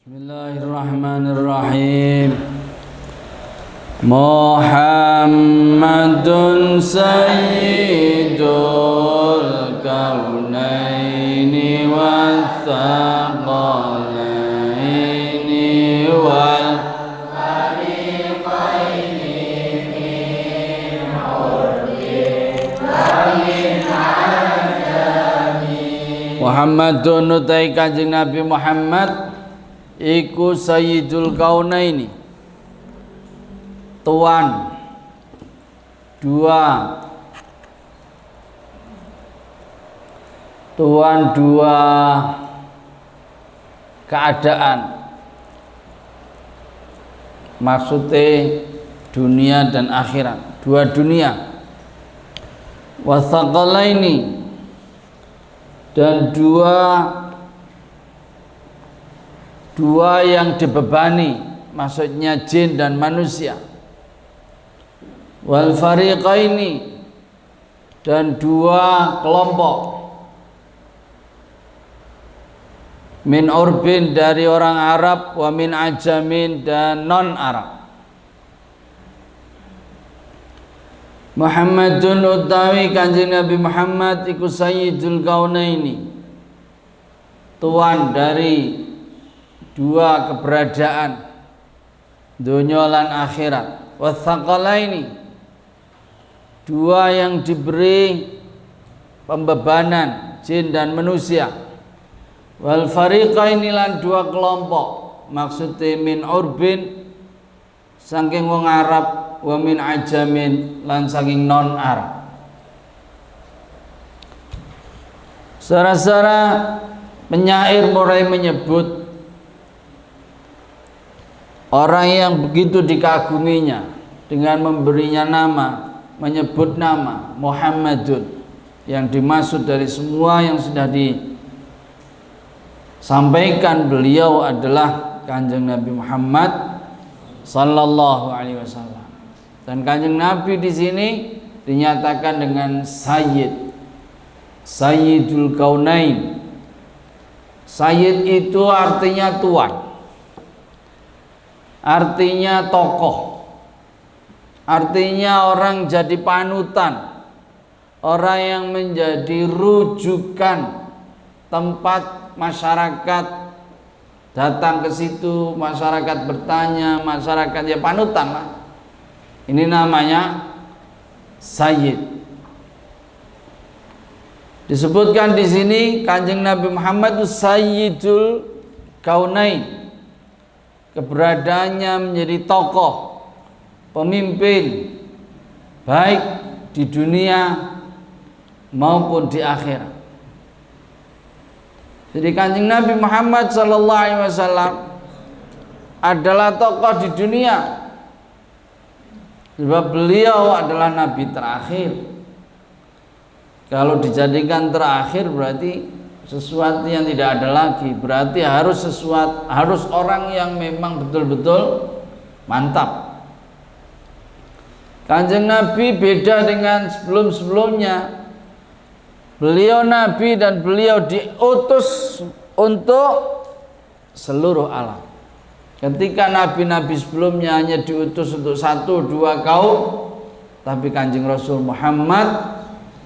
Bismillahirrahmanirrahim. Muhammadun sayyidul kaunaini wal thaqalaini wal fariqaini min urdi wa min ajami. Muhammadun utai Kanjeng Nabi Muhammad iku sayyidul kaunaini, tuan dua keadaan, maksudnya dunia dan akhirat, dua dunia. Wathaqalaini, dan dua yang dibebani, maksudnya jin dan manusia. Wal fariqaini, dan dua kelompok. Min urbin, dari orang Arab, wa min ajamin, dan non Arab. Muhammadun utawi Kanjeng Nabi Muhammad iku sayyidul kaunaini, tuan dari dua keberadaan, dunia lan akhirat. Wathaqalaini, dua yang diberi pembebanan, jin dan manusia. Wal fariqaini, lan dua kelompok, maksudnya min urbin, saking wong Arab, wa min ajamin, lan saking non Arab. Saudara-saudara, penyair mulai menyebut orang yang begitu dikaguminya dengan memberinya nama, menyebut nama Muhammadun, yang dimaksud dari semua yang sudah disampaikan beliau adalah Kanjeng Nabi Muhammad sallallahu alaihi wasallam. Dan Kanjeng Nabi di sini dinyatakan dengan Sayyidul Kaunain. Sayyid itu artinya tuan, artinya tokoh, artinya orang jadi panutan, orang yang menjadi rujukan tempat masyarakat datang ke situ, masyarakat bertanya, masyarakat ya panutan lah. Ini namanya Sayyid. Disebutkan di sini Kanjeng Nabi Muhammad itu Sayyidul Kaunain. Keberadaannya menjadi tokoh, pemimpin, baik di dunia maupun di akhirat. Jadi Kanjeng Nabi Muhammad sallallahu alaihi wasallam adalah tokoh di dunia, sebab beliau adalah nabi terakhir. Kalau dijadikan terakhir berarti sesuatu yang tidak ada lagi, berarti harus orang yang memang betul-betul mantap. Kanjeng Nabi beda dengan sebelum-sebelumnya. Beliau nabi dan beliau diutus untuk seluruh alam. Ketika nabi-nabi sebelumnya hanya diutus untuk 1-2 kaum, tapi Kanjeng Rasul Muhammad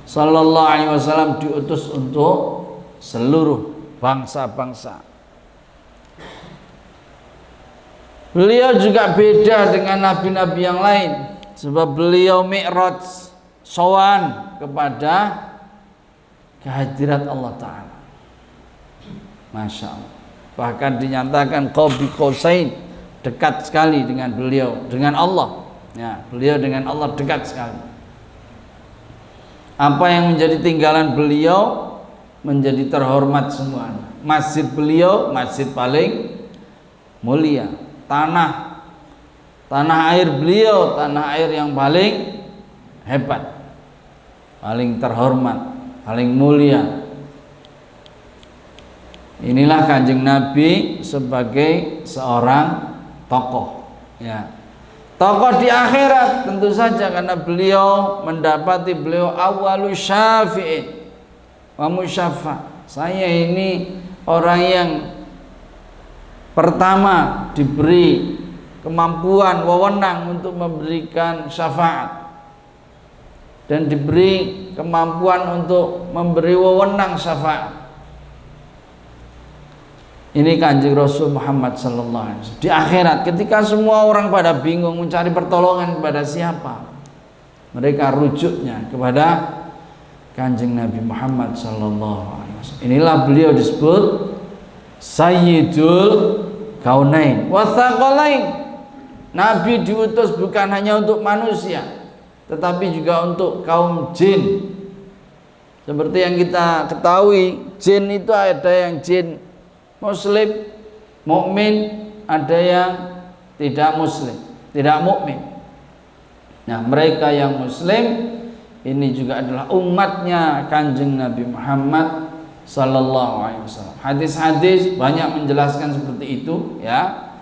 sallallahu alaihi wasallam diutus untuk seluruh bangsa-bangsa. Beliau juga beda dengan nabi-nabi yang lain, sebab beliau mi'raj, sowan kepada kehadirat Allah Ta'ala. Masya Allah. Bahkan dinyatakan qabi qausain, dekat sekali dengan beliau, dengan Allah ya, beliau dengan Allah dekat sekali. Apa yang menjadi tinggalan beliau menjadi terhormat semuanya. Masjid beliau masjid paling mulia. Tanah air beliau tanah air yang paling hebat, paling terhormat, paling mulia. Inilah Kanjeng Nabi sebagai seorang tokoh ya. Tokoh di akhirat tentu saja, karena beliau mendapati beliau awwalu syafi'in wa musyaffa. Saya ini orang yang Pertama, diberi kemampuan, wewenang untuk memberikan syafaat, dan diberi kemampuan untuk memberi wewenang syafaat. Ini Kanjeng Rasul Muhammad sallallahu alaihi wasallam. Di akhirat ketika semua orang pada bingung mencari pertolongan kepada siapa, mereka rujuknya kepada Kanjeng Nabi Muhammad sallallahu alaihi wasallam. Inilah beliau disebut Sayyidul Kaunain wa Tsaqalain. Nabi diutus bukan hanya untuk manusia, tetapi juga untuk kaum jin. Seperti yang kita ketahui, jin itu ada yang jin muslim, mukmin, ada yang tidak muslim, tidak mukmin. Nah, mereka yang muslim ini juga adalah umatnya Kanjeng Nabi Muhammad sallallahu alaihi wasallam. Hadis-hadis banyak menjelaskan seperti itu ya,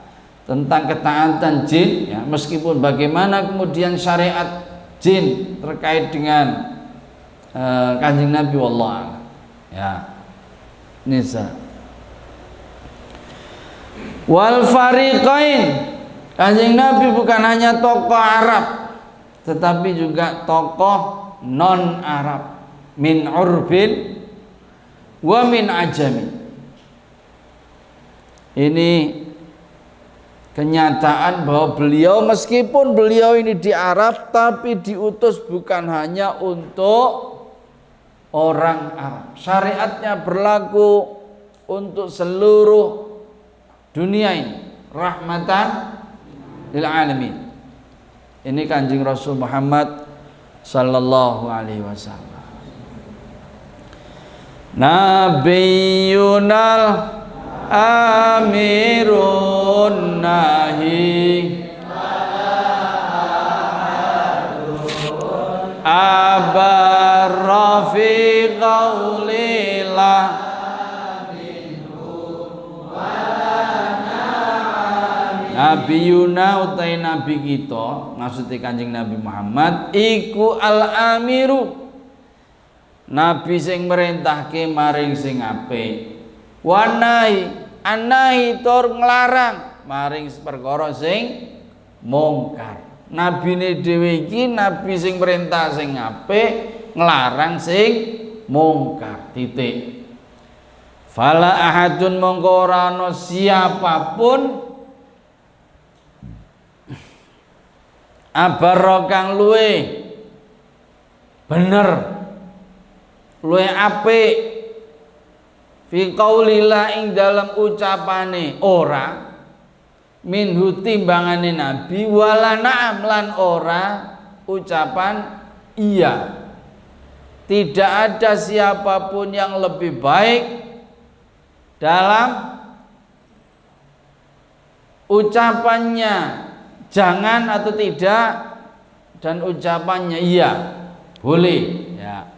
tentang ketaatan jin ya, meskipun bagaimana kemudian syariat jin terkait dengan Kanjeng Nabi wallah ya. Nisa wal fariqain. Kanjeng Nabi bukan hanya tokoh Arab, tetapi juga tokoh non Arab, min urbin wa min ajami. Ini kenyataan bahwa beliau, meskipun beliau ini di Arab, tapi diutus bukan hanya untuk orang Arab. Syariatnya berlaku untuk seluruh dunia ini, rahmatan lil alamin. Ini Kanjeng Rasul Muhammad sallallahu alaihi wasallam. Nabiyunal amirun nahi abar fi qaulillah Nabi Yuna utai nabi kita, maksudnya Kanjeng Nabi Muhammad iku al-amiru, nabi sing merintahke maring sing apik, wanahi anahi tur nglarang maring perkara sing mungkar. Nabine dhewe iki nabi sing merintah sing apik, nglarang sing mungkar. Titik. Fala ahadun mongko ora ana siapapun abarra kang luwe bener, luwe apik fi qaulillah ing dalam ucapane ora, minhu timbangane nabi, wala na'am lan ora ucapan iya. Tidak ada siapapun yang lebih baik dalam ucapannya jangan atau tidak, dan ucapannya iya boleh ya.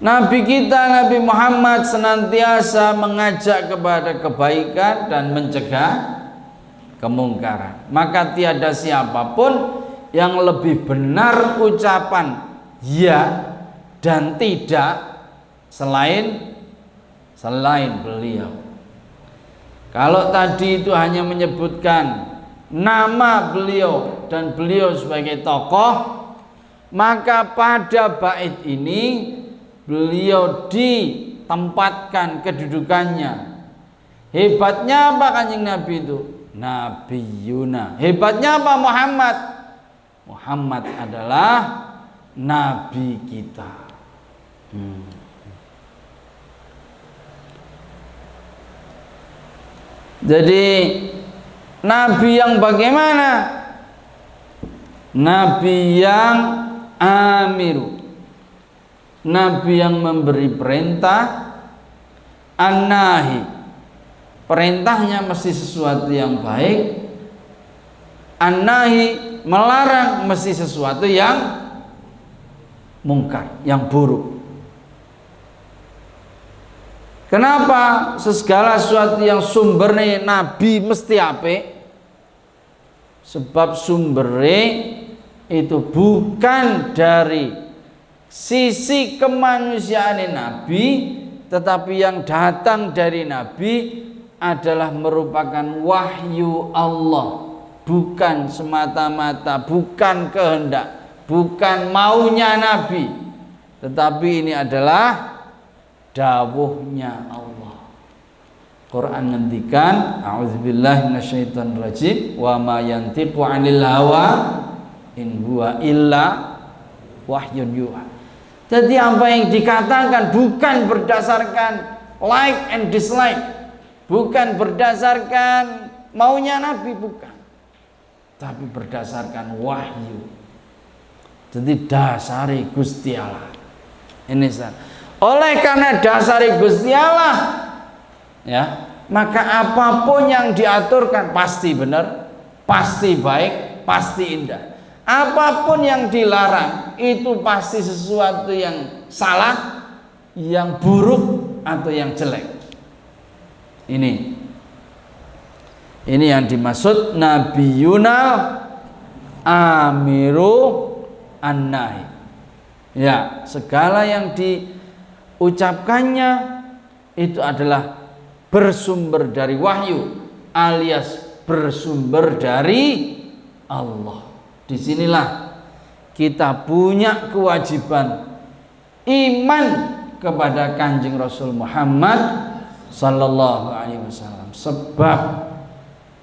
Nabi kita Nabi Muhammad senantiasa mengajak kepada kebaikan dan mencegah kemungkaran. Maka tiada siapapun yang lebih benar ucapan ya dan tidak selain beliau. Kalau tadi itu hanya menyebutkan nama beliau dan beliau sebagai tokoh, maka pada bait ini beliau ditempatkan kedudukannya. Hebatnya apa Kanjeng Nabi itu? Nabi Yuna. Hebatnya apa Muhammad? Muhammad adalah nabi kita. Jadi nabi yang bagaimana? Nabi yang amiru, nabi yang memberi perintah, an-nahi, perintahnya mesti sesuatu yang baik, an-nahi, melarang mesti sesuatu yang mungkar, yang buruk. Kenapa segala sesuatu yang sumbernya nabi mesti apik? Sebab sumbernya itu bukan dari sisi kemanusiaan nabi, tetapi yang datang dari Nabi adalah merupakan wahyu Allah, bukan semata-mata, bukan kehendak, bukan maunya Nabi, tetapi ini adalah dawuhnya Allah. Quran ngendikan, a'udzubillahi minasyaitonirrajim, wa ma yantiqu 'anil hawa in huwa illa wahyun yuha. Jadi apa yang dikatakan bukan berdasarkan like and dislike, bukan berdasarkan maunya Nabi, bukan, tapi berdasarkan wahyu. Jadi dasari Gusti Allah. Ini oleh karena dasari Gusti Allah, ya, maka apapun yang diaturkan pasti benar, pasti baik, pasti indah. Apapun yang dilarang itu pasti sesuatu yang salah, yang buruk atau yang jelek. Ini yang dimaksud Nabiyuna Amiru An-Nahi. Ya, segala yang diucapkannya itu adalah bersumber dari wahyu alias bersumber dari Allah. Disinilah kita punya kewajiban iman kepada Kanjeng Rasul Muhammad Sallallahu Alaihi Wasallam. Sebab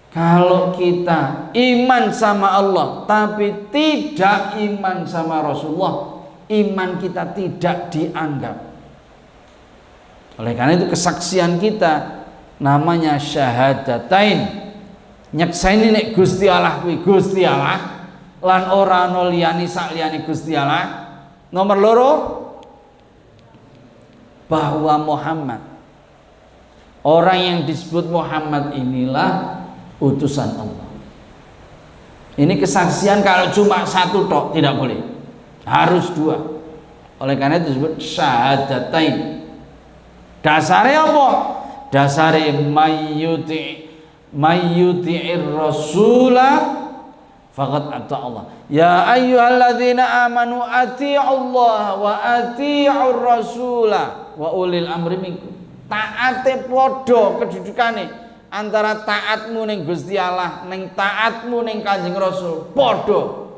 kalau kita iman sama Allah tapi tidak iman sama Rasulullah, iman kita tidak dianggap. Oleh karena itu kesaksian kita namanya syahadatain. Nyekseni nek Gusti Allah kuwi Gusti Allah, lan ora ana liyane sak liyane Gusti Allah. Nomor loro, bahwa Muhammad, orang yang disebut Muhammad inilah utusan Allah. Ini kesaksian kalau cuma satu tok tidak boleh, harus dua. Oleh karena itu disebut syahadatain. Dasarnya apa? Dasarnya mayyuti'ir rasulah faqad ata Allah. Ya ayyuhalladzina amanu ati'ullaha wa ati'ur rasula wa ulil amri minkum. Taate padha kedudukane antara taatmu ning Gusti Allah ning taatmu ning Kanjeng Rasul padha.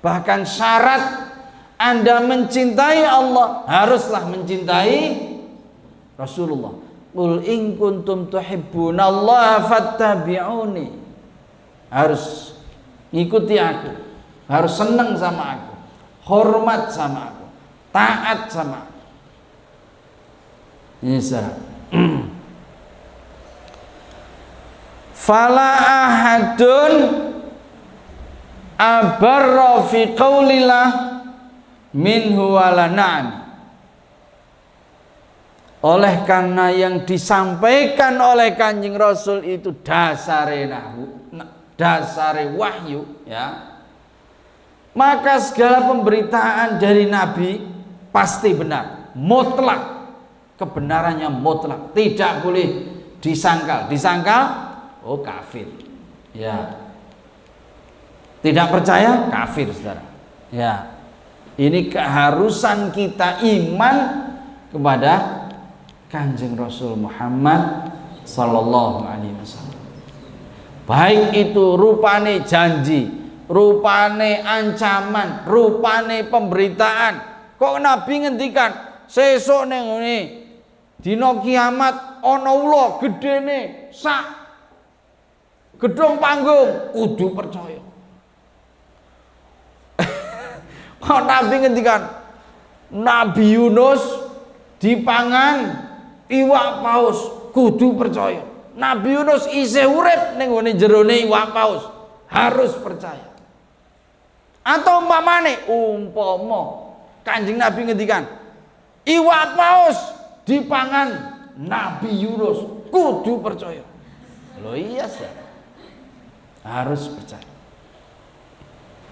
Bahkan syarat Anda mencintai Allah haruslah mencintai Rasulullah. Qul in kuntum tuhibbunallaha fattabi'uni. Harus ngikuti aku, harus senang sama aku, hormat sama aku, taat sama aku. Ini syarat. Fala ahadun abarra fi qaulillah minhu wala na'am. Oleh karena yang disampaikan oleh Kanjeng Rasul itu dasare wahyu, ya, maka segala pemberitaan dari Nabi pasti benar, mutlak, kebenarannya mutlak, tidak boleh disangkal. Oh kafir, ya, tidak percaya kafir, saudara. Ya, ini keharusan kita iman kepada Kanjeng Rasul Muhammad Sallallahu Alaihi Wasallam. Baik itu rupane janji, rupane ancaman, rupane pemberitaan. Kok Nabi ngendikan sesuk ning ngene dina kiamat ana ula gedene sak gedung panggung, kudu percaya. Kok Nabi ngendikan Nabi Yunus dipangan iwak paus, kudu percaya. Nabi Yunus isih urip ning ngene jerone iwak paus, harus percaya. Atau umpama Kanjeng Nabi ngendikan iwak paus dipangan Nabi Yunus, kudu percaya. Loh iya sih, harus percaya.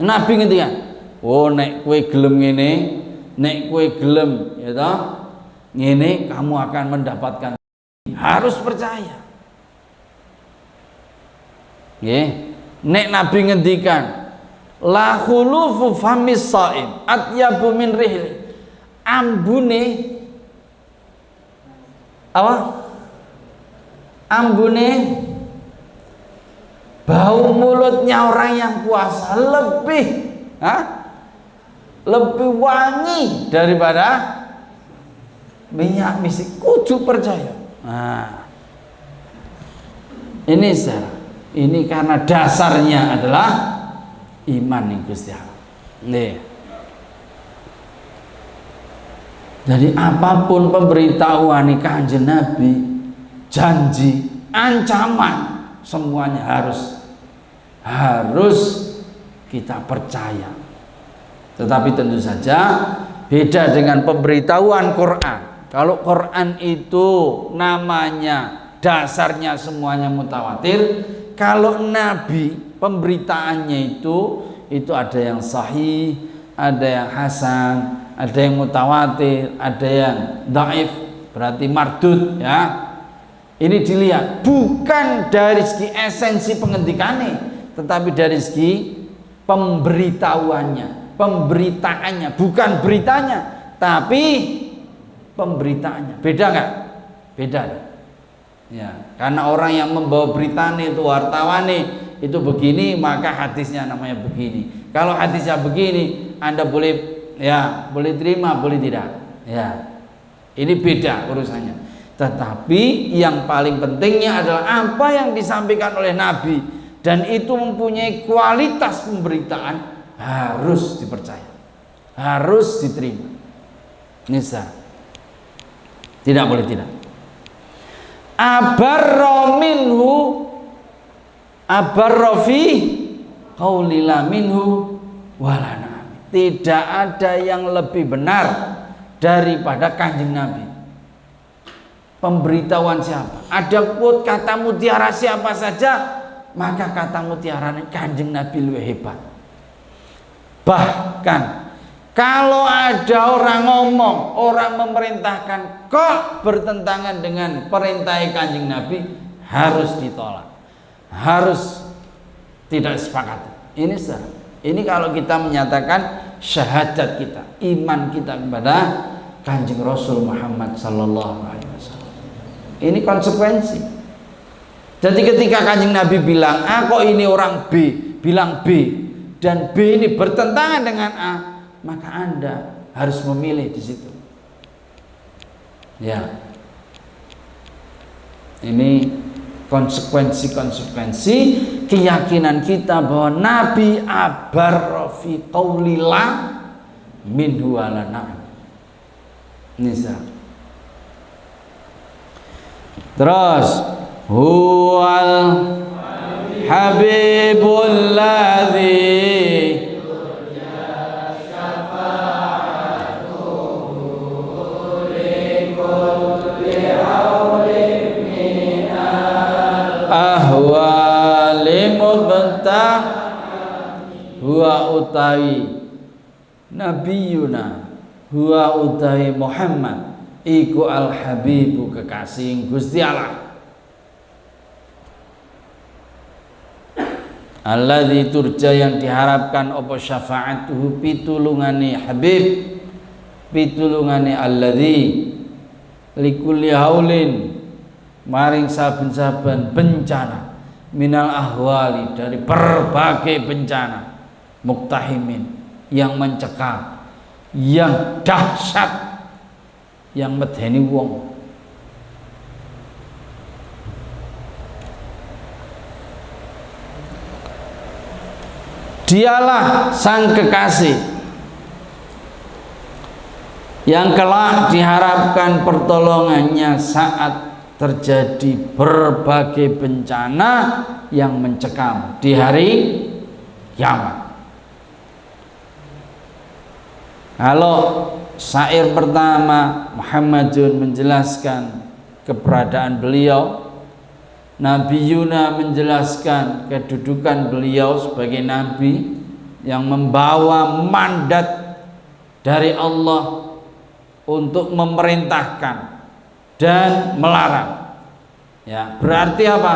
Nabi ngendikan, oh nek kowe gelem ngene, nek kowe gelem ya toh ngene kamu akan mendapatkan, harus percaya. Nggih, nek Nabi ngendikan la khulufu famis shaim atyabu min rihli, ambune apa? Ambune bau mulutnya orang yang puasa lebih lebih wangi daripada minyak misik. Kudu percaya. Nah, ini karena dasarnya adalah iman ning Gusti Allah. Nih. Jadi apapun pemberitahuan Kanjeng Nabi, janji, ancaman, semuanya harus kita percaya. Tetapi tentu saja beda dengan pemberitahuan Quran. Kalau Quran itu namanya dasarnya semuanya mutawatir, kalau Nabi pemberitaannya itu ada yang sahih, ada yang hasan, ada yang mutawatir, ada yang dhaif, berarti mardud ya. Ini dilihat bukan dari segi esensi pengendikannya, tetapi dari segi pemberitaannya, bukan beritanya, tapi pemberitaannya. Beda nggak? Beda. Ya, karena orang yang membawa beritanya itu wartawan itu begini, maka hadisnya namanya begini. Kalau hadisnya begini, Anda boleh terima, boleh tidak. Ya, ini beda urusannya. Tetapi yang paling pentingnya adalah apa yang disampaikan oleh Nabi, dan itu mempunyai kualitas pemberitaan, harus dipercaya, harus diterima. Nisa, tidak boleh tidak. Abarra fi qaulila minhu walana. Tidak ada yang lebih benar daripada Kanjeng Nabi. Pemberitahuan siapa? Ada quote kata mutiara siapa saja, maka kata mutiara Kanjeng Nabi lebih hebat. Bahkan kalau ada orang ngomong, orang memerintahkan kok bertentangan dengan perintah Kanjeng Nabi, harus ditolak, harus tidak sepakat. Ini kalau kita menyatakan syahadat kita, iman kita kepada Kanjeng Rasul Muhammad sallallahu alaihi wasallam. Ini konsekuensi. Jadi ketika Kanjeng Nabi bilang A, kok ini orang B bilang B, dan B ini bertentangan dengan A, maka Anda harus memilih di situ. Ya. Ini konsekuensi keyakinan kita bahwa Nabi abarra fi qaulillah minhu alana. Nisa. Terus huwal habibul ladzi ahwali mubtah huwa utawi nabiyuna huwa utawi Muhammad iku al habibu kekasih Gusti Allah alladzi turja yang diharapkan apa syafaatuhu pitulungane habib, pitulungane alladzi likulli haulin maring saben-saben bencana minal ahwali dari berbagai bencana muktahimin yang mencekam, yang dahsyat, yang medeni wong. Dialah sang kekasih yang kelak diharapkan pertolongannya saat terjadi berbagai bencana yang mencekam di hari kiamat. Kalau syair pertama Muhammadun menjelaskan keberadaan beliau, Nabi Yuna menjelaskan kedudukan beliau sebagai nabi yang membawa mandat dari Allah untuk memerintahkan dan melarang. Ya, berarti apa?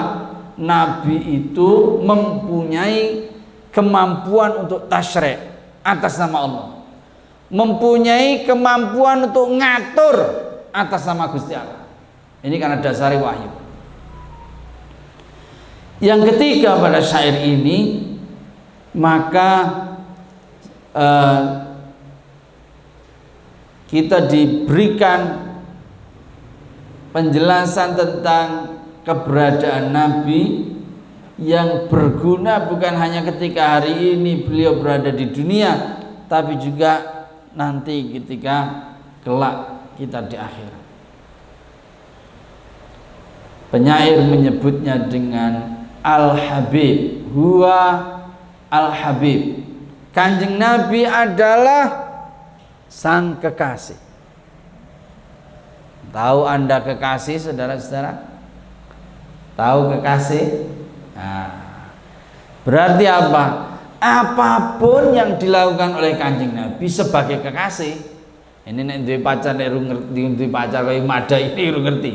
Nabi itu mempunyai kemampuan untuk tasyri' atas nama Allah, mempunyai kemampuan untuk ngatur atas nama Gusti Allah. Ini karena dasari wahyu. Yang ketiga pada syair ini, maka kita diberikan penjelasan tentang keberadaan Nabi yang berguna bukan hanya ketika hari ini beliau berada di dunia, tapi juga nanti ketika kelak kita di akhirat. Penyair menyebutnya dengan Al-Habib, huwa Al-Habib. Kanjeng Nabi adalah sang kekasih. Tahu Anda kekasih, saudara-saudara? Tahu kekasih? Nah, berarti apa? Apapun yang dilakukan oleh Kanjeng Nabi sebagai kekasih. Ini nek duwe pacar, nek ngerti duwe pacar kaya Mada ini ngerti.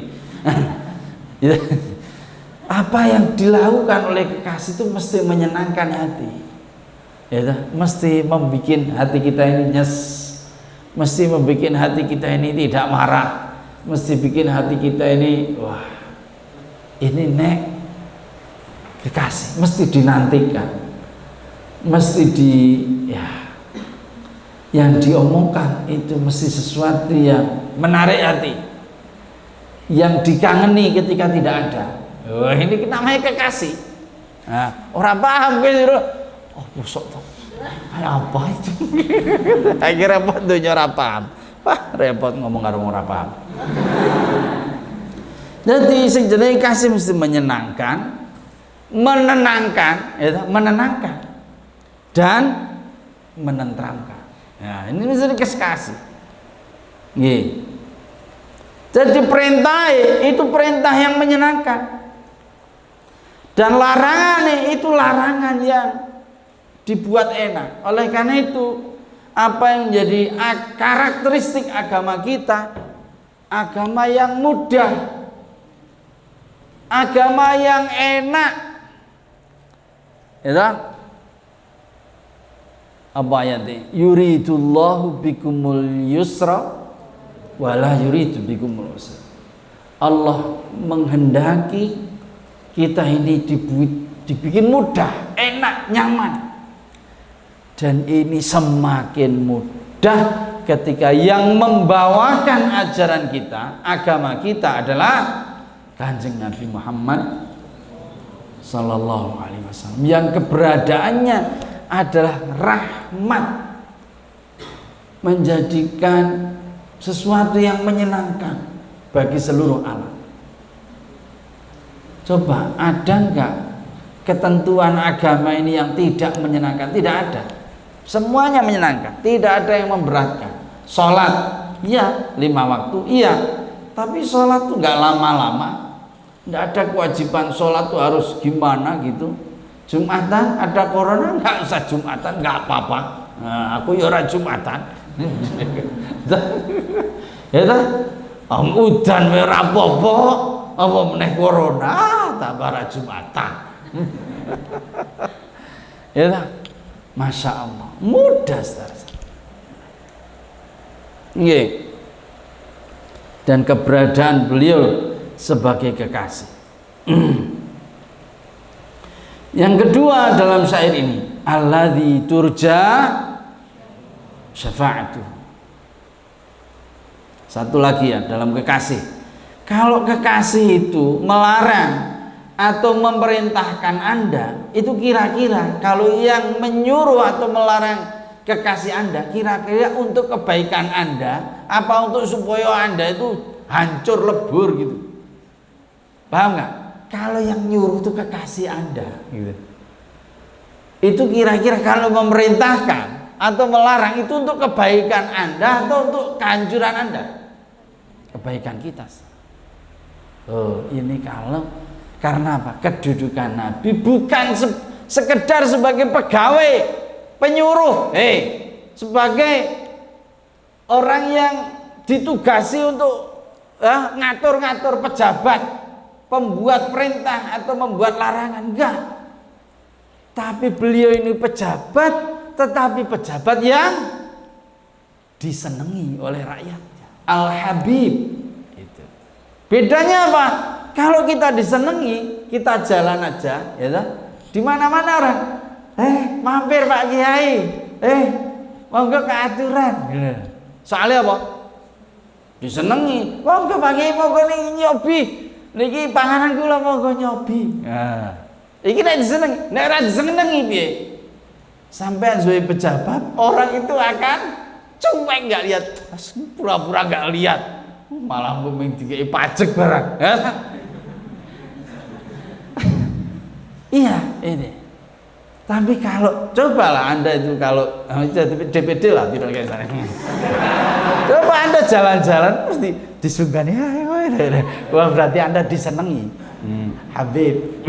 Apa yang dilakukan oleh kekasih itu mesti menyenangkan hati, ya, mesti membuat hati kita ini nyes, mesti membuat hati kita ini tidak marah, mesti bikin hati kita ini wah, ini nek kekasih mesti dinantikan, mesti yang diomongkan itu mesti sesuatu yang menarik hati, yang dikangeni ketika tidak ada. Wah, ini namanya kekasih. Nah, orang paham gitu. Oh, busuk tuh. Kayak apa itu? Akhirnya repot tuh orang paham. Wah, repot ngomong karo orang paham. Jadi sing jenenge kasih mesti menyenangkan, menenangkan, ya, menenangkan dan menenteramkan. Nah, ini mesti kasih. Nggih. Jadi perintah itu perintah yang menyenangkan. Dan larangan itu larangan yang dibuat enak. Oleh karena itu, apa yang menjadi karakteristik agama kita, agama yang mudah, agama yang enak. Ya, apa ayatnya? Yuridullahu bikumul yusra wala yuridu bikumul usra. Allah menghendaki kita ini dibikin mudah, enak, nyaman. Dan ini semakin mudah ketika yang membawakan ajaran kita, agama kita adalah Kanjeng Nabi Muhammad Sallallahu Alaihi Wasallam, yang keberadaannya adalah rahmat, menjadikan sesuatu yang menyenangkan bagi seluruh alam. Coba ada enggak ketentuan agama ini yang tidak menyenangkan? Tidak ada. Semuanya menyenangkan, tidak ada yang memberatkan. Sholat, iya, 5 waktu, iya. Tapi sholat tuh enggak lama-lama. Enggak ada kewajiban sholat tuh harus gimana gitu. Jumatan, ada corona, enggak usah Jumatan, enggak apa-apa. Nah, aku ya ora Jumatan. Ya ta? Udan wae ora apa-apa. Apa meneh corona tak bara Jumatan. Ya tak? Masya Allah, mudah saudara. Nggih. Dan keberadaan beliau sebagai kekasih. Yang kedua dalam syair ini, alladzi turja syafa'atuh. Satu lagi ya dalam kekasih. Kalau kekasih itu melarang atau memerintahkan Anda, itu kira-kira kalau yang menyuruh atau melarang kekasih Anda, kira-kira untuk kebaikan Anda, apa untuk supaya Anda itu hancur lebur gitu. Paham nggak? Kalau yang nyuruh itu kekasih Anda, gitu. Itu kira-kira kalau memerintahkan atau melarang itu untuk kebaikan Anda atau untuk kehancuran Anda? Kebaikan kita. Oh, ini kalau karena apa? Kedudukan Nabi bukan sekedar sebagai pegawai, penyuruh, sebagai orang yang ditugasi untuk ngatur-ngatur pejabat, pembuat perintah atau membuat larangan, enggak. Tapi beliau ini pejabat, tetapi pejabat yang disenangi oleh rakyatnya. Al-Habib itu. Bedanya apa? Kalau kita disenangi, kita jalan aja, ya toh. Di mana-mana orang, mampir Pak Kiai, monggo keaturan. Soalnya apa? Disenangi. Monggo Pak Kiai, monggo nyobi. Niki panganan kula monggo nyobi. Nah, iki nek disenengi, nek ora disenengi piye? Sampean sebagai pejabat, orang itu akan cuek nggak lihat, pura-pura nggak lihat, malah ngomong dikei pajak barang. Iya ini. Tapi kalau cobalah Anda itu kalau DPD lah tidak kayak sana. Coba Anda jalan-jalan mesti disungani. Wah berarti Anda disenangi. Habib.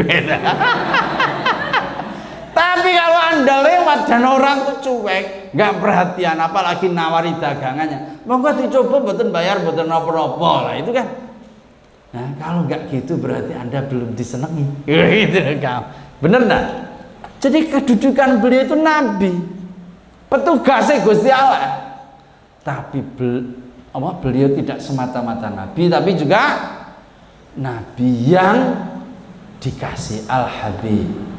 Tapi kalau Anda lewat dan orang tuh cuek, nggak perhatian, apalagi nawari dagangannya, monggo dicoba mboten bayar, mboten napa-napa lah itu kan. Nah, kalau nggak gitu berarti Anda belum disenangi. Gitu kan. Bener enggak? Jadi kedudukan beliau itu nabi, petugasnya Gusti Allah. Tapi beliau tidak semata-mata nabi, tapi juga nabi yang dikasih Al-Habib.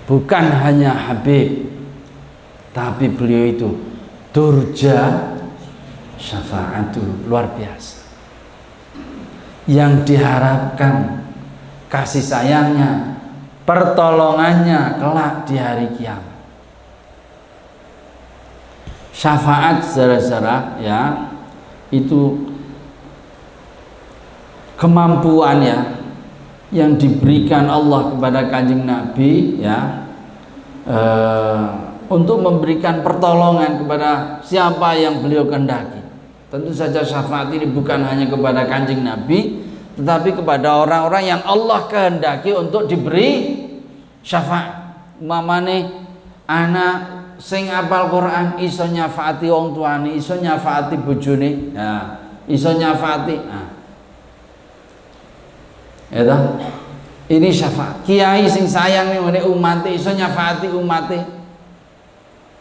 Bukan hanya Habib, tapi beliau itu durja syafa'atu, luar biasa. Yang diharapkan kasih sayangnya, pertolongannya kelak di hari kiamat. Syafaat saudara-saudara ya, itu kemampuan ya yang diberikan Allah kepada Kanjeng Nabi ya, untuk memberikan pertolongan kepada siapa yang beliau kehendaki. Tentu saja syafaat ini bukan hanya kepada Kanjeng Nabi, tetapi kepada orang-orang yang Allah kehendaki untuk diberi syafaat. Mamane anak sing apal Quran iso nyafaati wong tuane, iso nyafaati bojone, ya, iso nyafaati. Ya toh? Ini syafaat. Kiai sing sayang ning ngene umate iso nyafaati umate.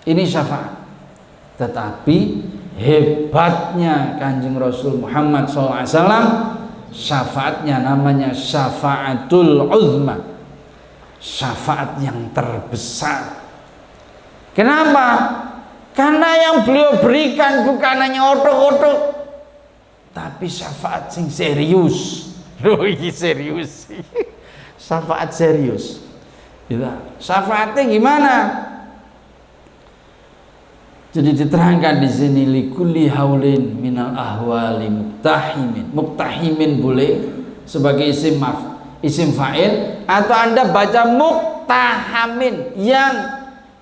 Ini syafaat. Tetapi hebatnya Kanjeng Rasul Muhammad SAW, syafaatnya namanya syafaatul uzma, syafaat yang terbesar. Kenapa? Karena yang beliau berikan bukan hanya otok-otok, tapi syafaat sing serius. Loh, ini serius. Syafaat serius. Syafaatnya gimana? Jadi diterangkan di sini likulli haulin minal ahwali muktahimin boleh sebagai isim fa'il, atau Anda baca muktahamin yang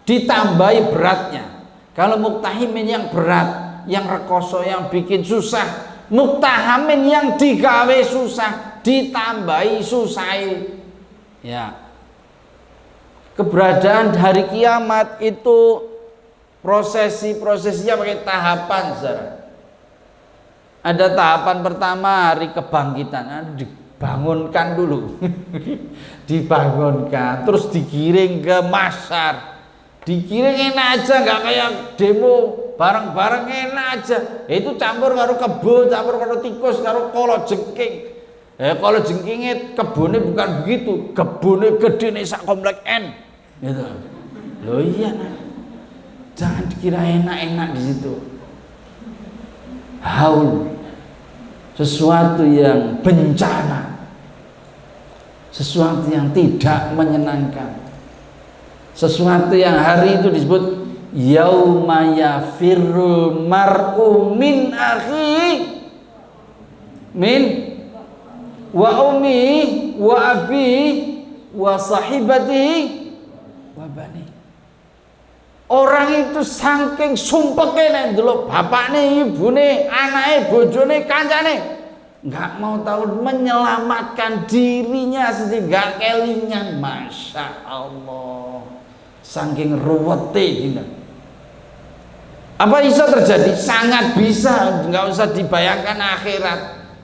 ditambahi beratnya. Kalau muktahimin yang berat, yang rekoso, yang bikin susah, muktahamin yang digawe susah, ditambahi susah. Ya. Keberadaan hari kiamat itu prosesinya pakai tahapan, saudara. Ada tahapan pertama hari kebangkitan, dibangunkan dulu. Dibangunkan, terus digiring ke masyar. Digiring enak aja, nggak kayak demo bareng-bareng enak aja. Itu campur karo kebo, campur karo tikus, karo kolo jengking. Kalau jengkingnya kebunnya bukan begitu, kebunnya gede nih sak komplek N. Gitu. Loh iya nah. Jangan dikira enak-enak di situ. Haul, sesuatu yang bencana, sesuatu yang tidak menyenangkan, sesuatu yang hari itu disebut yauma yafirrul mar'u min akhi min wa ummi wa abi wa sahibati wa bani. Orang itu saking sumpeke nek ndelok bapakne, ibune, anake, bojone, kancane, enggak mau tahu menyelamatkan dirinya sendiri, enggak kelingan. Masya Allah, saking ruwete gitu. Apa bisa terjadi? Sangat bisa, enggak usah dibayangkan akhirat.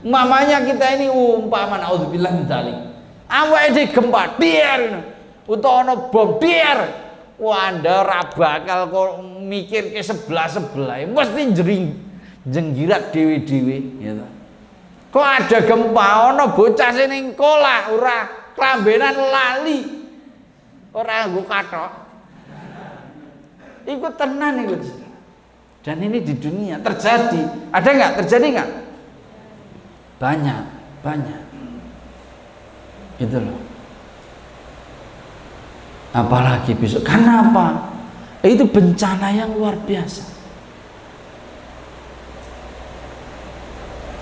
Mamanya kita ini umpama naudzubillah min dzalik, awake gempa dier utawa ana bom dier. Wah, Anda bakal kok mikir ke sebelah mesti jenggirat dewi-dewi gitu. Kok ada gempa ana bocah sing ning kolah ora klambenan lali. Ora nggo kathok. Iku tenan iku. Dan ini di dunia terjadi. Ada nggak? Terjadi nggak? Banyak, banyak. Itu loh. Apalagi besok. Karena apa? Itu bencana yang luar biasa.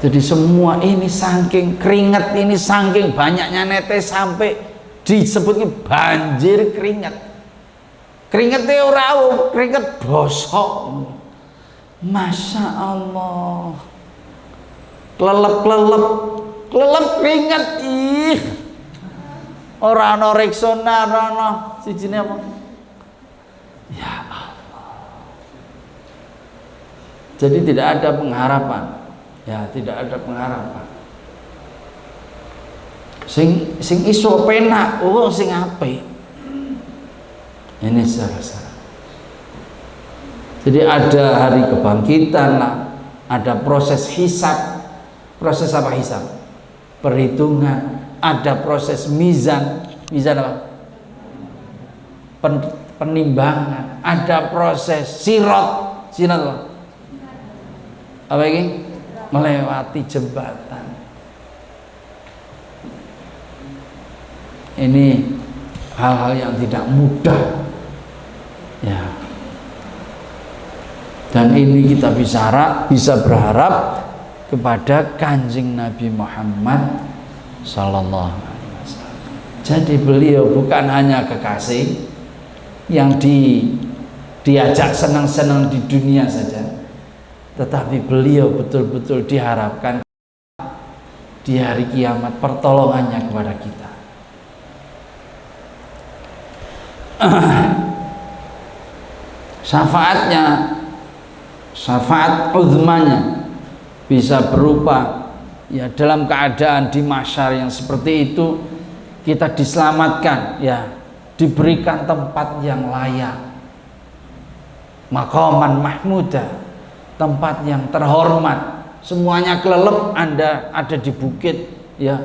Jadi semua ini saking keringat, ini saking banyaknya netes sampai disebutnya banjir keringat. Keringatnya ora keringat bosok. Masya Allah. Kelelep keringat ih. Ora ana Rexona, ora ana sijine apa? Ya Allah. Jadi tidak ada pengharapan. Ya, tidak ada pengharapan. Sing iso penak, sing apik. Ini salah. Jadi ada hari kebangkitan lah, ada proses hisab. Proses apa hisab? Perhitungan. Ada proses mizan. Mizan apa? Penimbangan. Ada proses sirot. Sirot apa? Apa ini? Melewati jembatan. Ini hal-hal yang tidak mudah. Ya. Dan ini kita bisa berharap kepada Kanjeng Nabi Muhammad Sallallahu Alaihi Wasallam. Jadi beliau bukan hanya kekasih yang diajak senang-senang di dunia saja, tetapi beliau betul-betul diharapkan di hari kiamat pertolongannya kepada kita. Syafaatnya, syafaat uzmanya bisa berupa ya dalam keadaan di mahsyar yang seperti itu kita diselamatkan, ya diberikan tempat yang layak, maqaman mahmudah, tempat yang terhormat, semuanya kelelep, Anda ada di bukit, ya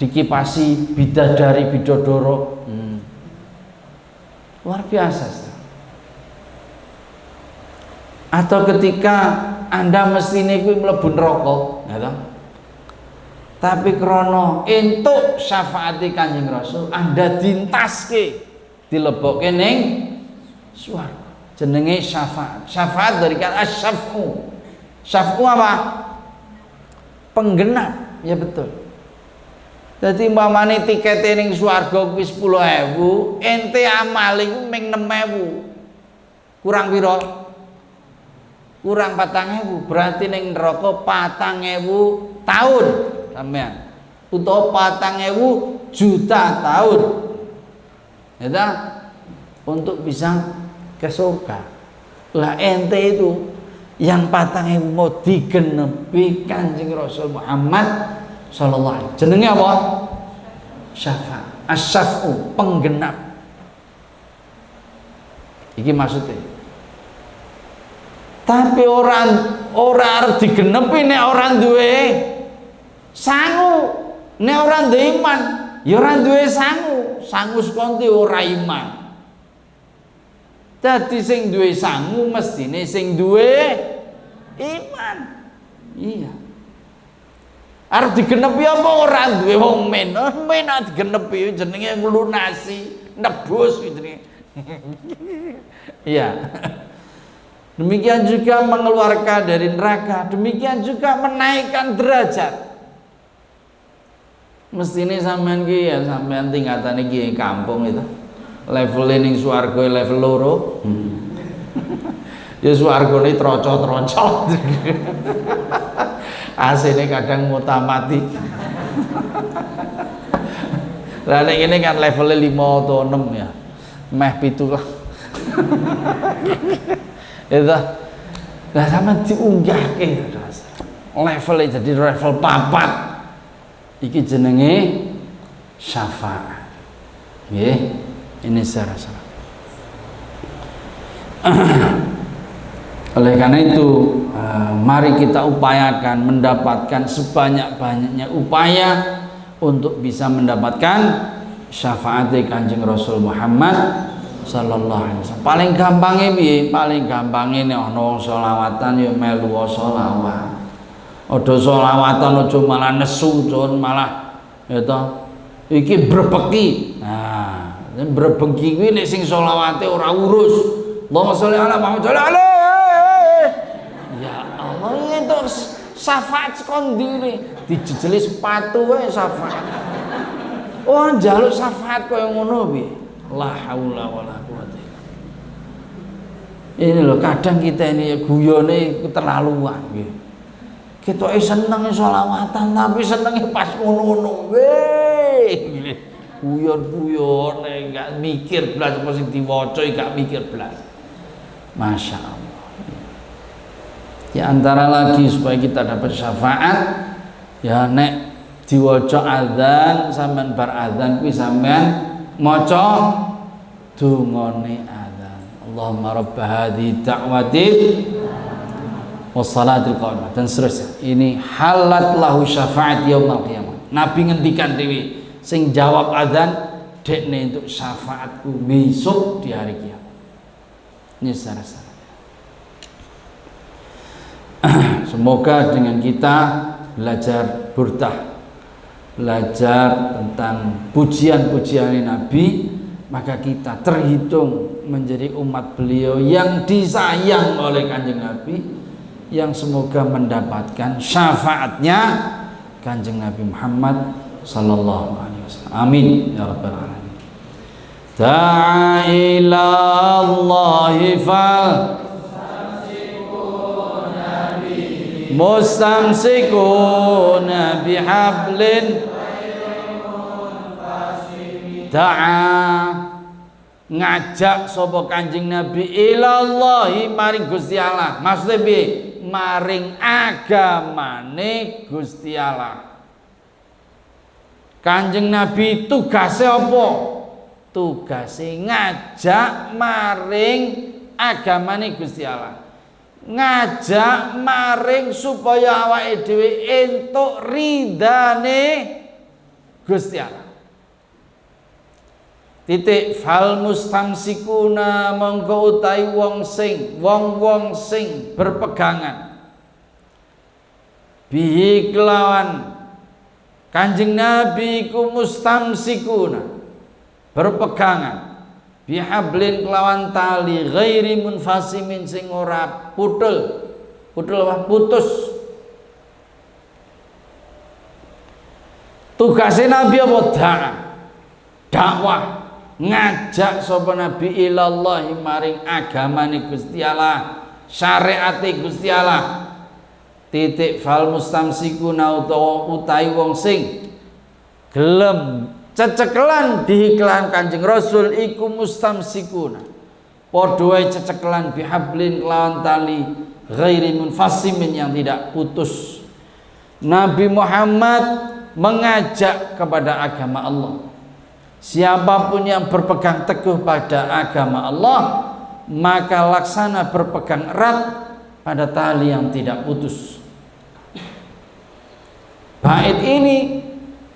dikipasi bidadari bidodoro, luar biasa. Atau ketika Anda mestine kuwi mlebu neraka, ya toh? Tapi krana entuk syafaati Kanjeng Rasul, Anda dintaske dilebokke ning swarga. Jenenge syafaat. Syafaat dari kata asy-syaf'u. Syaf'u apa? Penggenap, ya betul. Jadi umpamane tikete ning swarga kuwi 10.000, ente amal iku ming 6.000. Kurang pira? Kurang 4.000, berarti ning neraka 4.000 tahun sampean. Utawa 4.000 juta tahun. Ya, untuk bisa ke surga. Lah ente itu yang 4.000 mau digenepi Kanjeng Rasul Muhammad sallallahu alaihi wasallam. Jenenge apa? Syafaat. Asy-syaf'u, penggenap. Iki maksudnya. Tapi orang arep digenepi nek ora duwe sangu, nek ora duwe iman, ya ora duwe sangu. Sangu sekonti ora iman. Dadi sing duwe sangu mestine sing duwe iman. Iya. Arep digenepi apa ora duwe wong men. Men digenepi jenenge nglunasi, nebus jenenge. Iya. Demikian juga mengeluarkan dari neraka, demikian juga menaikkan derajat. Mestine sampean ki ya sampean tingkatane ki kampung itu. Level ning swarga level loro. Ya swargane troco-troco. AC-ne kadang mutamati. Lah nek kene kan levelnya 5 atau 6 ya. Meh 7 lah. Itu lah sama diunggahke levelnya jadi level 4. Iki jenenge syafaat. Nggih, ini secara Oleh karena itu, mari kita upayakan mendapatkan sebanyak-banyaknya upaya untuk bisa mendapatkan syafaat Kanjeng Rasul Muhammad sallallahu alaihi wasallam. Paling gampangnya piye? Paling gampangnya nek ana selawatan ya melu selawat. Aja selawatan aja malah nesu, malah ya toh. Iki brebeki. Nah, brebeki kuwi nek sing selawate ora urus. Allahumma sholli ala Muhammad sallallahu alaihi. Ya Allah, itu syafaat sekondiri dijejeli sepatu wae syafaat. Oh, njaluk syafaat kaya ngono piye? La haula wala quwata illa billah. Ini loh, kadang kita ini guyone keterlaluan nggih. Ketoke seneng selawatan tapi senenge pas ngono-ngono. Weh, guyon-guyon enggak mikir blas apa sing diwaca, enggak mikir blas. Masya Allah. Di antara lagi supaya kita dapat syafaat, ya nek diwaca adzan sampean bar adzan kuwi sampean maca dungane adzan. Allahumma rabb hadhihi da'wati wassalatil qa'imah dan seterusnya. Ini halat lahu syafaat yaumil qiyamah. Nabi ngendikan dewi sing jawab adzan dekne untuk syafaatku besok di hari kiamat. Ini secara semoga dengan kita belajar burdah, belajar tentang pujian-pujian Nabi, maka kita terhitung menjadi umat beliau yang disayang oleh Kanjeng Nabi, yang semoga mendapatkan syafaatnya Kanjeng Nabi Muhammad sallallahu alaihi wasallam. Amin ya rabbal alamin. Da'a ila Allahi fal mustamsikuna bihablin da'a ngajak sapa Kanjeng Nabi ilallahi maring Gusti Allah. Maksudnya piye? Maring agamane Gusti Allah. Kanjeng Nabi tugasnya apa? Tugasnya ngajak maring agamane Gusti Allah. Ngajak maring supaya awake dhewe entuk ridane Gusti Allah. Titik fal mustamsikuna mongko utahi wong sing berpegangan bihi kelawan Kanjeng Nabi ku mustamsikuna berpegangan bihablin kelawan tali ghairi munfasimin sing ora putus tugasnya Nabi apa? Dakwah ngajak sapa Nabi ilallahi maring agamane Gusti Allah, syariate Gusti Allah. Titik fal mustamsikuna utawi wong sing gelem cecekelan diiklan Kanjeng Rasul iku mustamsikuna padha wae cecekelan bihablin lawan tali ghairi munfasimin yang tidak putus. Nabi Muhammad mengajak kepada agama Allah. Siapapun yang berpegang teguh pada agama Allah, maka laksana berpegang erat pada tali yang tidak putus. Bait ini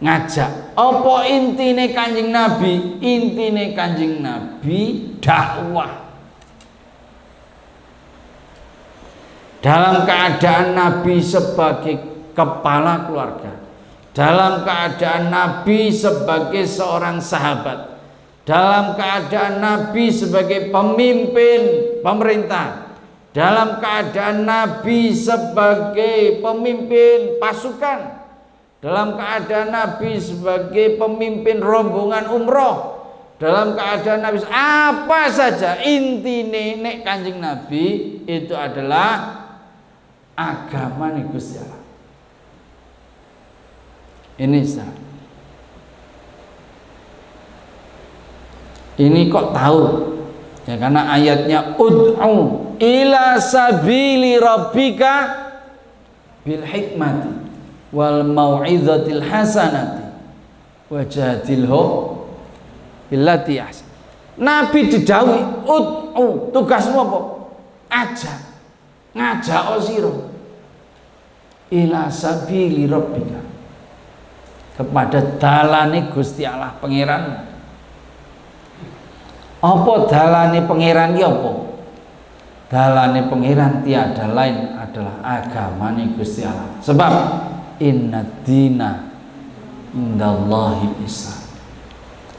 ngajak. Apa intine Kanjeng Nabi? Intine Kanjeng Nabi dakwah. Dalam keadaan Nabi sebagai kepala keluarga, dalam keadaan Nabi sebagai seorang sahabat, dalam keadaan Nabi sebagai pemimpin pemerintah, dalam keadaan Nabi sebagai pemimpin pasukan, dalam keadaan Nabi sebagai pemimpin rombongan umroh, dalam keadaan Nabi apa saja, intine nek Kanjeng Nabi itu adalah agama nih Gusti Allah. Ini sah. Ini kok tahu? Ya karena ayatnya ud'u ila sabili rabbika bil hikmati wal mau'izatil hasanati wajadilhu billati ahsan. Nabi didhawuhi ud'u, tugasmu apa? Ajak. ngajak sira ila sabili rabbika, kepada dalane Gusti Allah pangeran. Apa dalane pangeran ki apa? Dalane pangeran tiada lain adalah agamane Gusti Allah. Sebab inna dina indallahi Islam.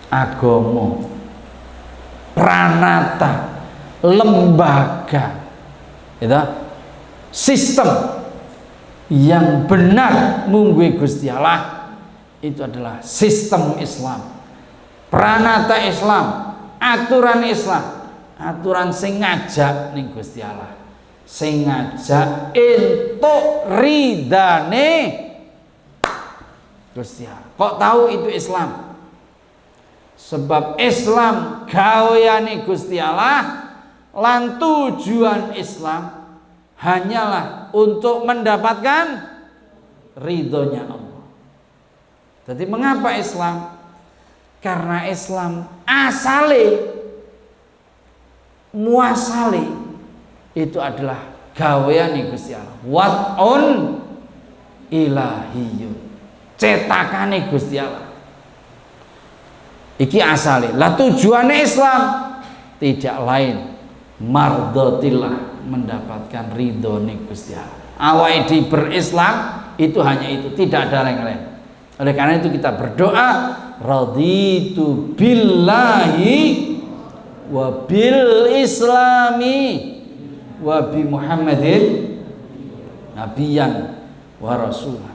Agama, pranata, lembaga, itu sistem yang benar mungguhe Gusti Allah itu adalah sistem Islam, pranata Islam, aturan Islam, aturan sing ngajak ning Gusti Allah, sing ngajak entuk ridane Gusti Allah. Kok tahu itu Islam? Sebab Islam gaweane Gusti Allah, lan tujuan Islam hanyalah untuk mendapatkan ridhonya Allah. Jadi mengapa Islam? Karena Islam asale muasale itu adalah gaweane Gusti Allah. Wat'un ilahiyyun, cetakane Gusti Allah. Iki asale. Lah tujuannya Islam tidak lain mardhatillah, mendapatkan ridhone Gusti Allah. Awake berislam itu hanya itu, tidak ada yang lain. Oleh karena itu kita berdoa, raditu billahi wa bil islami wa bi Muhammadin nabiyan wa rasulah.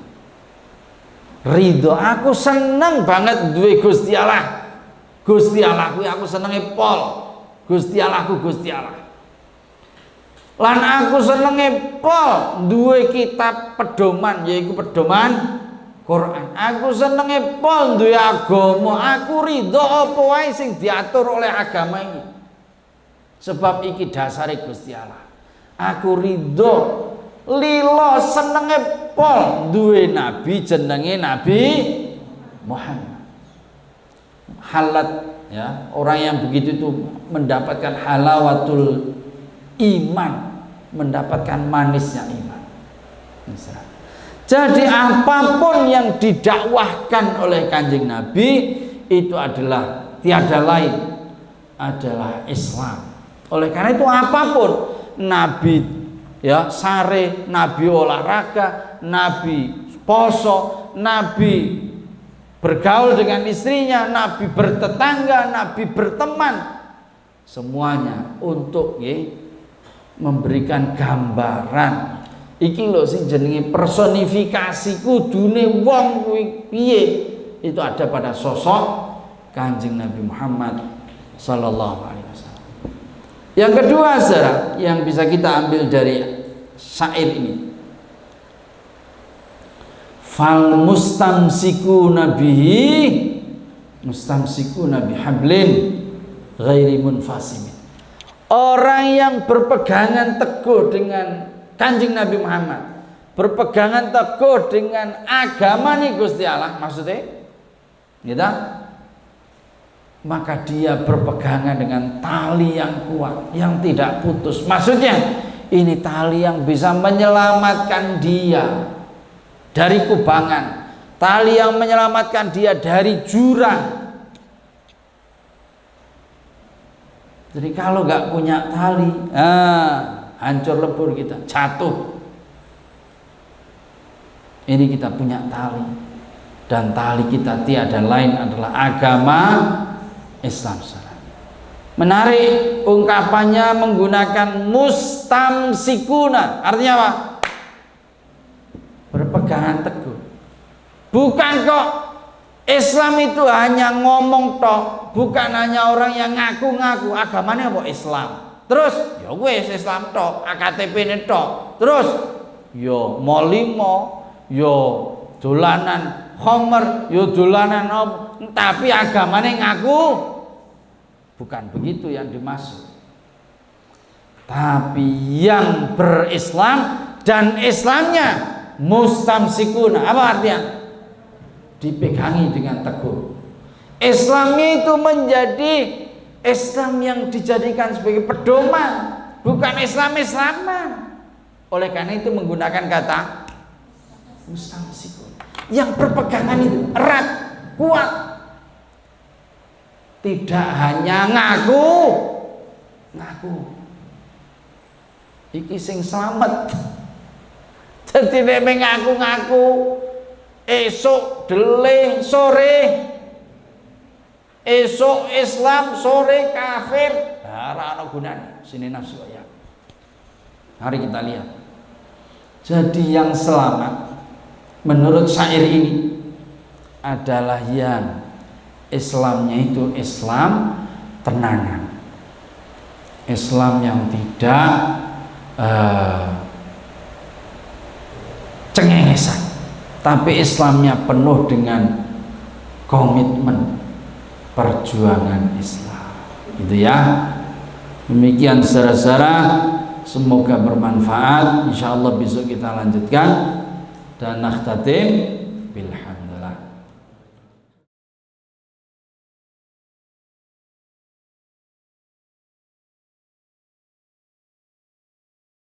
Ridho, aku seneng banget duwe Gusti Allah. Gusti Allah kuwi aku senenge pol. Gusti Allahku Gusti Allah. Lan aku senenge pol duwe kitab pedoman, yaiku pedoman Quran. Aku senenge pol duwe agama. Aku ridho apa wae sing diatur oleh agama ini. Sebab iki dasare Gusti Allah. Aku ridho lilo senenge pol duwe nabi jenenge Nabi Muhammad. Halat, ya, orang yang begitu itu mendapatkan halawatul iman, mendapatkan manisnya iman. Jadi apapun yang didakwahkan oleh Kanjeng Nabi itu adalah tiada lain adalah Islam. Oleh karena itu apapun Nabi, ya, sare, Nabi olahraga, Nabi poso, Nabi bergaul dengan istrinya, Nabi bertetangga, Nabi berteman, semuanya untuk memberikan gambaran. Iki lho sing jenenge personifikasi kudune wong kuwi piye, itu ada pada sosok Kanjeng Nabi Muhammad sallallahu alaihi wasallam. Yang kedua, saudara, yang bisa kita ambil dari syair ini, fal mustamsikuna bihi mustamsikuna bihablin ghairi munfasimin. Orang yang berpegangan teguh dengan Kanjeng Nabi Muhammad, berpegangan teguh dengan agama nih Gusti Allah, maksudnya gitu, maka dia berpegangan dengan tali yang kuat, yang tidak putus. Maksudnya ini tali yang bisa menyelamatkan dia dari kubangan, tali yang menyelamatkan dia dari jurang. Jadi kalau nggak punya tali, hancur lebur kita, jatuh. Ini kita punya tali, dan tali kita tiada lain adalah agama Islam. Menarik, ungkapannya menggunakan mustamsikuna, artinya apa? Berpegangan teguh. Bukan kok Islam itu hanya ngomong tok, bukan hanya orang yang ngaku-ngaku agamanya apa Islam. Terus ya wis Islam tok, KTP-ne tok. Terus yo molimo, yo dolanan khomer, yo dolanan tapi agamanya ngaku. Bukan begitu yang dimaksud. Tapi yang berislam dan Islamnya mustamsikuna, apa artinya? Dipegangi dengan teguh. Islamnya itu menjadi Islam yang dijadikan sebagai pedoman, bukan Islam-Islaman. Oleh karena itu menggunakan kata mustamsikun. Yang berpegangan itu erat, kuat. Tidak hanya ngaku. Iki sing slamet. Jadi nek ngaku-ngaku esok deleh sore, esok Islam sore kafir, ora ana gunane sini nafsu ya. Mari kita lihat. Jadi yang selamat menurut syair ini adalah yang Islamnya itu Islam tenanan, Islam yang tidak cengengesan, tapi Islamnya penuh dengan komitmen perjuangan Islam. Gitu ya. Demikian saudara-saudara, semoga bermanfaat. Insyaallah besok kita lanjutkan dan nakhtatim bil